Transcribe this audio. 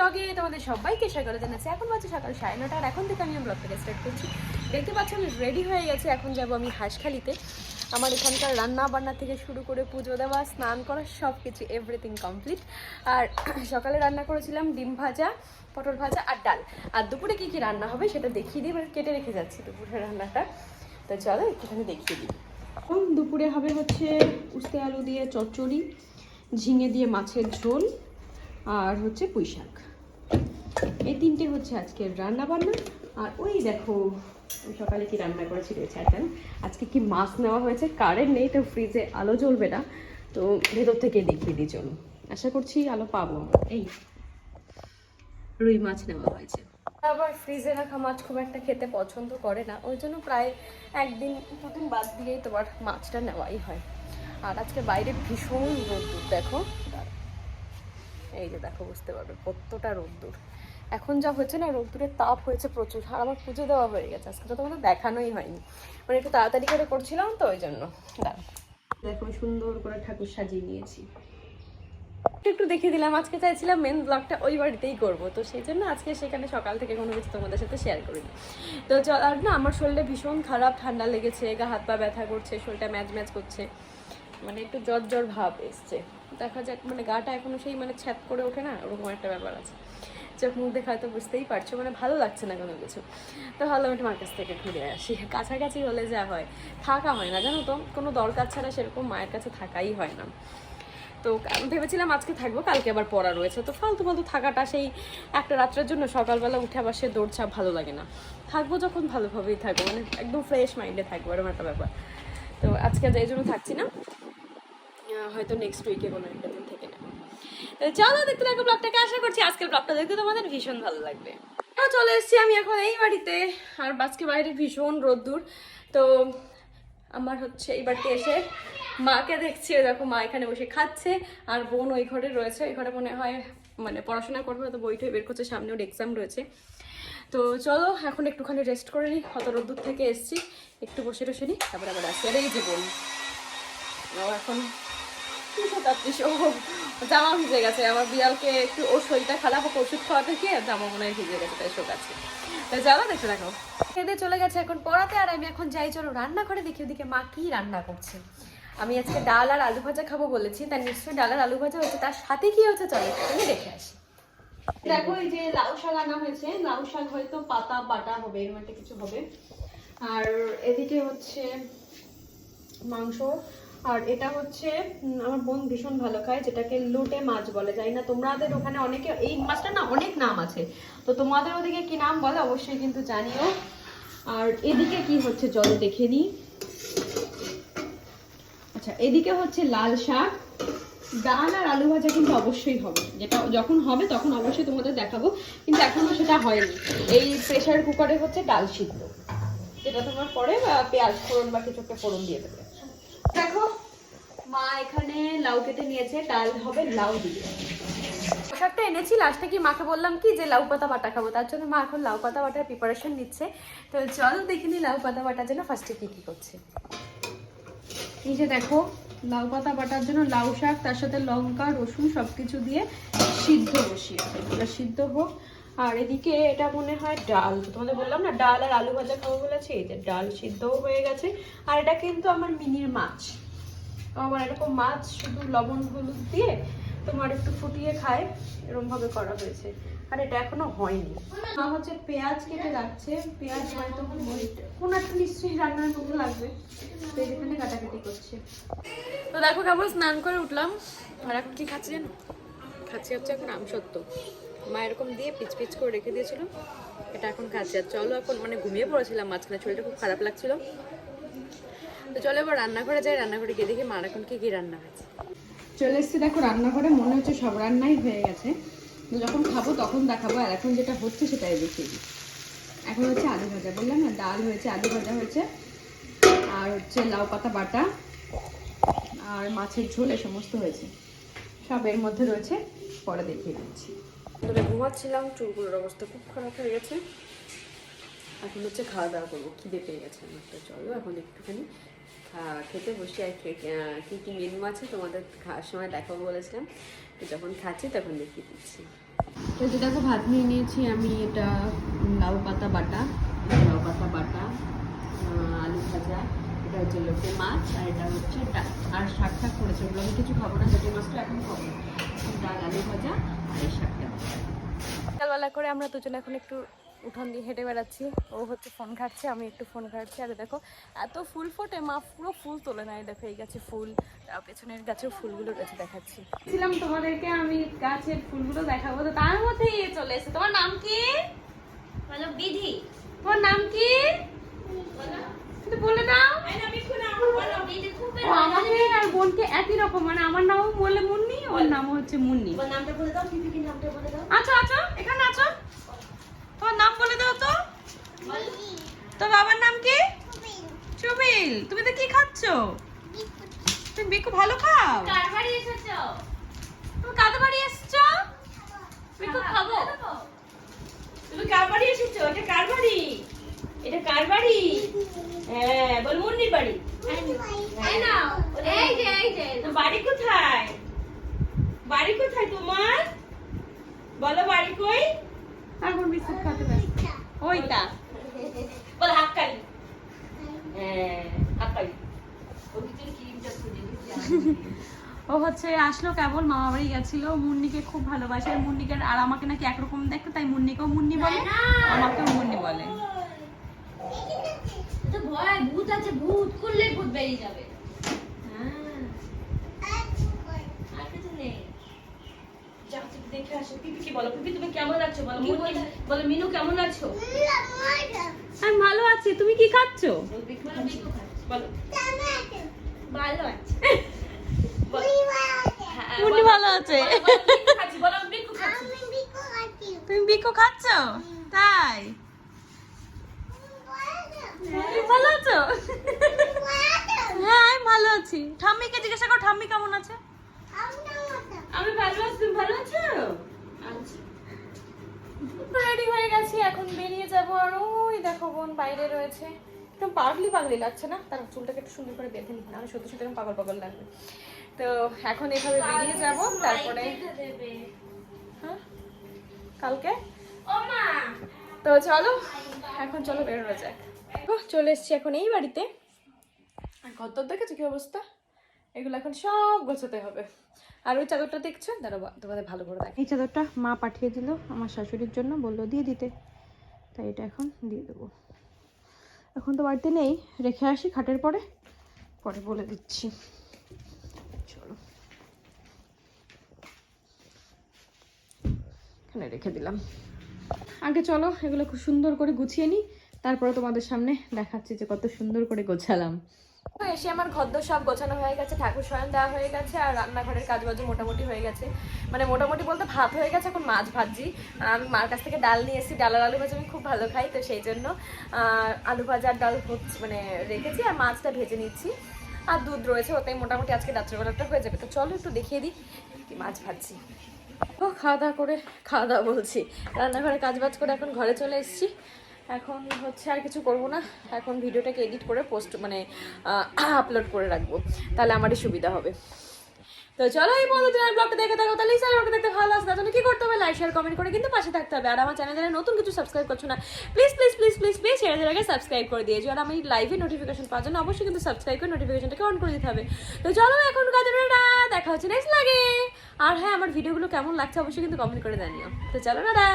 ব্লগে তোমাদের সবাইকে স্বাগত জানাচ্ছি। এখন বাজে সকাল 9:30 আর এখন থেকে আমি ব্লগটাকে স্টার্ট করছি। দেখতে পাচ্ছি আমি রেডি হয়ে গেছি, এখন যাব আমি হাঁসখালিতে। আমার এখানকার রান্না বান্না থেকে শুরু করে পুজো দেওয়া, স্নান করা, সব কিছু এভরিথিং কমপ্লিট। আর সকালে রান্না করেছিলাম ডিম ভাজা, পটল ভাজা আর ডাল। আর দুপুরে কী কী রান্না হবে সেটা দেখিয়ে দিই, কেটে রেখে যাচ্ছি দুপুরের রান্নাটা। তো চলো একটুখানি দেখিয়ে দিই। এখন দুপুরে হবে হচ্ছে উস্তে আলু দিয়ে চচ্চড়ি, ঝিঙে দিয়ে মাছের ঝোল, আর হচ্ছে পুঁই শাক। এই তিনটে হচ্ছে আজকের রান্না বান্না। আর ওই দেখো সকালে কি রান্না করেছি রয়েছে এখন। আজকে কি মাছ নেওয়া হয়েছে, কারেন্ট নেই তো ফ্রিজে আলো জ্বলবে না, তো ভেতর থেকে দেখিয়ে দিই চলো। আশা করছি আলো পাবো। এই রুই মাছ নেওয়া হয়েছে। আবার ফ্রিজে রাখা মাছ খুব একটা খেতে পছন্দ করে না, ওই জন্য প্রায় একদিন দুদিন বাদ দিয়েই তোমার মাছটা নেওয়াই হয়। আর আজকে বাইরে ভীষণ রোদ্দুর, দেখো এই যে দেখো, বুঝতে পারবে কতটা রোদ্দুর। এখন যা হচ্ছে না, রোদ্দুরের তাপ হয়েছে প্রচুর। আর আমার পুজো দেওয়া হয়ে গেছে, আজকে তো তোমাদের দেখানোই হয়নি, মানে একটু তাড়াতাড়ি করে করছিলাম তো ওই জন্য। দেখো সুন্দর করে ঠাকুর সাজিয়ে নিয়েছি, একটু দেখিয়ে দিলাম। আজকে চাইছিলাম মেন ব্লগটা ওই বাড়িতেই করবো, তো সেই জন্য আজকে সেখানে সকাল থেকে কোনো কিছু তোমাদের সাথে শেয়ার করিনি। তো আর না, আমার শরীরটা ভীষণ খারাপ, ঠান্ডা লেগেছে, গা হাত পা ব্যথা করছে, শরীরটা ম্যাচ ম্যাচ করছে, মানে একটু জ্বর জ্বর ভাব এসছে। দেখা যাক, মানে গাটা এখনো সেই মানে ছ্যাপ করে ওঠে না, ওরকম একটা ব্যাপার আছে। চোখ মুখ দেখে হয়তো বুঝতেই পারছো, মানে ভালো লাগছে না কোনো কিছু। তো ভালো আমি মার কাছ থেকে ঘুরে আসি। কাছাকাছি হলে যা হয়, থাকা হয় না জানো তো, কোনো দরকার ছাড়া সেরকম মায়ের কাছে থাকাই হয় না। তো আমি ভেবেছিলাম আজকে থাকবো, কালকে আবার পড়া রয়েছে, তো ফালতু ফালতু থাকাটা সেই একটা রাত্রের জন্য সকালবেলা উঠে আবার সে দৌড়ছাপ ভালো লাগে না। থাকবো যখন ভালোভাবেই থাকবো, মানে একদম ফ্রেশ মাইন্ডে থাকবো, এরকম একটা ব্যাপার। তো আজকে এই জন্য থাকছি না, হয়তো নেক্সট উইকে কোনো একটা দিন থেকে নেবো। চলো দেখতে থাকো ব্লগটাকে, আশা করছি আজকের ব্লগটা দেখতে তোমাদের ভীষণ ভালো লাগবে। চলে এসেছি আমি এখন এই বাড়িতে, আর আজকে বাইরে ভীষণ রোদ্দুর। তো আমার হচ্ছে এই বাড়িতে এসে মাকে দেখছি, দেখো মা এখানে বসে খাচ্ছে, আর বোন ওই ঘরে রয়েছে। ওই ঘরে মনে হয় মানে পড়াশোনা করবে, হয়তো বই টই বের করছে, সামনে ওর এক্সাম রয়েছে। তো চলো এখন একটুখানি রেস্ট করে নিই, কত রোদ্দুর থেকে এসছি, একটু বসে টসে নিই, তারপরে আবার আসি। আর এই যে বোন এখন জামা ভিজে গেছে, আমার বিড়ালকে একটু ওর শরীরটা খারাপ, ওকে ওষুধ খাওয়াতে গিয়ে জামা মনে হয় ভিজে গেছে, তাই শোকাচ্ছে। তাই যাবো, দেখতে দেখো খেতে চলে গেছে এখন পড়াতে। আর আমি এখন যাই, চলো রান্না করে দেখি ওদিকে মা কি রান্না করছে। আমি আজকে ডাল আর আলু ভাজা খাবো বলেছি, তার নিশ্চয়ই ডাল আর আলু ভাজা হচ্ছে, তার সাথে কি হচ্ছে চলো একটু দেখে আসি। দেখো এই যে লাউ শাক আনা হয়েছে, লাউ শাক হয়তো পাতা বাটা হবে, এরকম একটা কিছু হবে। আর এদিকে হচ্ছে মাংস। আর এটা হচ্ছে আমার বোন ভীষণ ভালো খায়, যেটাকে লোটে মাছ বলে, জানি না তোমাদের ওখানে অনেকে, এই মাছটা না অনেক নাম আছে, তো তোমাদের ওদিকে কি নাম বলে অবশ্যই কিন্তু জানিও। আর এদিকে কি হচ্ছে চলো দেখে নিই। আচ্ছা, এদিকে হচ্ছে লাল শাক, ডাল আর আলু ভাজা কিন্তু অবশ্যই হবে, যেটা যখন হবে তখন অবশ্যই তোমাদের দেখাবো, কিন্তু এখনো সেটা হয়নি। এই প্রেসার কুকারে হচ্ছে ডাল সিদ্ধ, যেটা তোমার পরে পেঁয়াজ ফোড়ন বা কিছু একটা ফোড়ন দিয়ে দেবে। দেখো মা এখানে লাউ কেটে নিয়েছে, ডাল হবে লাউ দিয়ে। শাকটা এনেছি, লাস্টে কি মাকে বললাম কি যে লাউ পাতা বাটা খাবো, তার জন্য মা এখন লাউ পাতা বাটার প্রিপারেশন নিচ্ছে। তো চল দেখিনি লাউ পাতা বাটার জন্য ফার্স্টে কি কি করছে। এই যে দেখো লাউ পাতা বাটার জন্য লাউ শাক, তার সাথে লঙ্কা রসুন সবকিছু দিয়ে সিদ্ধ বসিয়ে এটা সিদ্ধ হোক। আর এদিকে এটা মনে হয় ডাল, তোমাদের বললাম না ডাল আর আলু ভাজা খাবো বলেছি, এই যে ডাল সিদ্ধও হয়ে গেছে। আর এটা কিন্তু আমার মিনির মাছ, আমার এরকম মাছ শুধু লবণ হলুদ দিয়ে তোমার একটু ফুটিয়ে খায়, এরকম ভাবে করা হয়েছে। আর এটা এখনো হয়নি। মা হচ্ছে পেঁয়াজ কেটে রাখছে, পেঁয়াজ হয়তো কোনো একটা নিশ্চয়ই রান্নার মধ্যে লাগবে, তো এখানে কাটাকাটি করছে। তো দেখো কেবল স্নান করে উঠলাম, আর এখন কি খাচ্ছি জানো, খাচ্ছি হচ্ছে এখন আমসত্ত্ব। মা এরকম দিয়ে পিচ পিচ করে রেখে দিয়েছিল, এটা এখন খাচ্ছি। আর চলো এখন মানে ঘুমিয়ে পড়েছিলাম মাঝখানে, শরীরটা খুব খারাপ লাগছিল। তো চলো এবার রান্নাঘরে যাই, রান্নাঘরে গিয়ে দেখি মার এখন কি রান্না হয়েছে। চলে এসছি দেখো রান্নাঘরে, মনে হচ্ছে সব রান্নাই হয়ে গেছে, যখন খাবো তখন দেখাবো। আর এখন যেটা হচ্ছে সেটাই দেখিয়ে দিই। এখন হচ্ছে আলু ভাজা, বললাম না ডাল হয়েছে, আলু ভাজা হয়েছে, আর হচ্ছে লাউ পাতা বাটা আর মাছের ঝোল, এ সমস্ত হয়েছে, সব এর মধ্যে রয়েছে, পরে দেখিয়ে দিচ্ছি। ঘুমাচ্ছিলাম, চুলগুলোর অবস্থা খুব খারাপ হয়ে গেছে, এখন হচ্ছে খাওয়া দাওয়া করবো, খিদে পেয়ে গেছে আমার। তো চলো এখন একটুখানি খেতে বসি। আর কী কী মেনু আছে তোমাদের খাওয়ার সময় দেখাবো বলেছিলাম, যখন খাচ্ছি তখন দেখিয়ে দিচ্ছি। তো যে দেখো ভাত নিয়ে নিয়েছি আমি, এটা লাউ পাতা বাটা, আলু ভাজা, এটা হচ্ছে লোটে মাছ, আর এটা হচ্ছে ডাল, আর শাক ঠাক করেছে। ওগুলো আমি কিছু খাবো না, লোটে মাছটা এখন খাবো না। ডাল, আলু ভাজা আর এই শাকটা। সকালবেলা করে আমরা দুজনে এখন একটু উঠোন দিয়ে হেঁটে বেড়াচ্ছি। ও হচ্ছে ফোন ঘাটছে, আমি একটু ফোন ঘাটছি। আর দেখো এত ফুল ফোটে, মা পুরো ফুল তোলে নাই। দেখো এই গাছে ফুল, পেছনের গাছেও ফুলগুলো রয়েছে, দেখাচ্ছি। ছিলাম তোমাদেরকে আমি গাছের ফুলগুলো দেখাবো, তো তার মধ্যে চলে এসেছে। তোমার নাম কি? বলো বিধি। তোমার নাম কি? বলে দাও। আমাকে আর বোনকে একই রকম, মানে আমার নামও বলে মুন্নি, ওর নামও হচ্ছে মুন্নি। নামটা বলে দাও, নামটা বলে দাও। আচ্ছা আচ্ছা, এখানে আছো। তোমার নাম বলে দাও তো। তোর বাবার নাম কি? চুবিল। তুমি তো কি খাচ্ছো? তুমি বিকু ভালো খাও। কার বাড়ি এসেছো? তুমি কার বাড়ি এসেছো? বিকু খাবো। তুমি কার বাড়ি এসেছো? এটা কার বাড়ি? এটা কার বাড়ি? হ্যাঁ, বল মুন্নির বাড়ি। এই নাও, এই যে তো বাড়ি কোথায়? বাড়ি কোথায় তোমার? বলো বাড়ি কই? এখন বিস্কুট খেতে ব্যস্ত। ওইটা বল হাক্কালি। হ্যাঁ, হাক্কালি। ওর ভিতরে ক্রিমটা খুঁজে ও হচ্ছে আসলো কেবল, মামা বাড়ি গেছিল। মুন্নিকে খুব ভালোবাসে। মুন্নিকে আর আমাকে নাকি একরকম দেখতে, তাই মুন্নিকেও মুন্নি বলে, আমাকেও মুন্নি বলে। তো ভয় ভূত আছে, ভূত করলে ভূত বেরিয়ে যাবে। আর কিছু নেই। যাও তুমি দেখে আসো। পিপি কি বলো? পিপি তুমি কেমন আছো বলো? বলো মিনু কেমন আছো? আমি ভালো আছি। তুমি কি খাচ্ছো? বলো ভালো আছি। মুন্নি ভালো আছে। তুমি বিকু খাচ্ছো? তাই ভালো আছো? হ্যাঁ আমি ভালো আছি। ঠাম্মিকে জিজ্ঞাসা করো ঠাম্মি কেমন আছে। আমি ভালো আছি। তুমি ভালো আছো? রেডি হয়ে গেছি, এখন বেরিয়ে যাবো। আর ওই দেখো বোন বাইরে রয়েছে। একদম পাগলি লাগছে না? তার চুলটাকে একটু সুন্দর করে বেঁধে নিই, আমি সত্যি সত্যি পাগল লাগবে। তো এখন এভাবে বেরিয়ে যাব, তারপরে হ্যাঁ কালকে। তো চলো এখন চলো বেরোনো যাক। চলে এসছি এখন এই বাড়িতে। আর ঘর দেখেছো কি অবস্থা? এগুলো এখন সব গোছাতে হবে। আর ওই চাদরটা দেখছো, দাঁড়াবো তোমাদের ভালো করে দেখ। এই চাদরটা মা পাঠিয়ে দিল আমার শাশুড়ির জন্য, বললো দিয়ে দিতে, তাই এটা এখন দিয়ে দেবো। এখন তো বাড়িতে নেই, রেখে আসি খাটের পরে বলে দিচ্ছি। চলো এখানে রেখে দিলাম। আগে চলো এগুলো খুব সুন্দর করে গুছিয়ে নিই, তারপরে তোমাদের সামনে দেখাচ্ছি যে কত সুন্দর করে গোছালাম। এসে আমার ঘরদোর সব গোছানো হয়ে গেছে, ঠাকুর শয়ন দেওয়া হয়ে গেছে, আর রান্নাঘরের কাজবাজও মোটামুটি হয়ে গেছে। মানে মোটামুটি বলতে ভাত হয়ে গেছে, এখন মাছ ভাজি। আমি মার কাছ থেকে ডাল নিয়ে এসেছি, ডাল আর আলু ভাজা আমি খুব ভালো খাই, তো সেই জন্য আলু ভাজার ডাল হচ্ছে মানে রেখেছি, আর মাছটা ভেজে নিচ্ছি। আর দুধ রয়েছে, ওটাই মোটামুটি আজকে রাত্রেবেলাটা হয়ে যাবে। তো চলো একটু দেখিয়ে দিই কি মাছ ভাজছি। ও খাওয়া দাওয়া বলছি, রান্নাঘরে কাজবাজ করে এখন ঘরে চলে এসেছি। এখন হচ্ছে আর কিছু করবো না, এখন ভিডিওটাকে এডিট করে পোস্ট মানে আপলোড করে রাখবো, তাহলে আমারই সুবিধা হবে। তো চলো এই বন্ধু চ্যানেল ব্লগটা দেখে থাকো, তাহলে এই চ্যানেলটা দেখতে ভালো আসে, তার জন্য কি করতে হবে? লাইক শেয়ার কমেন্ট করে কিন্তু পাশে থাকতে হবে। আর আমার চ্যানেলে নতুন কিছু সাবস্ক্রাইব করছো না, প্লিজ শেয়ার আগে সাবস্ক্রাইব করে দিয়েছো। আর আমি লাইভে নোটিফিকেশন পাওয়ার জন্য অবশ্যই কিন্তু সাবস্ক্রাইব করে নোটিফিকেশনটাকে অন করে দিতে হবে। তো চলো এখন কাজে দেখা হচ্ছে নেক্সট লাগে। আর হ্যাঁ আমার ভিডিওগুলো কেমন লাগছে অবশ্যই কিন্তু কমেন্ট করে জানিও। তো চলো টাটা।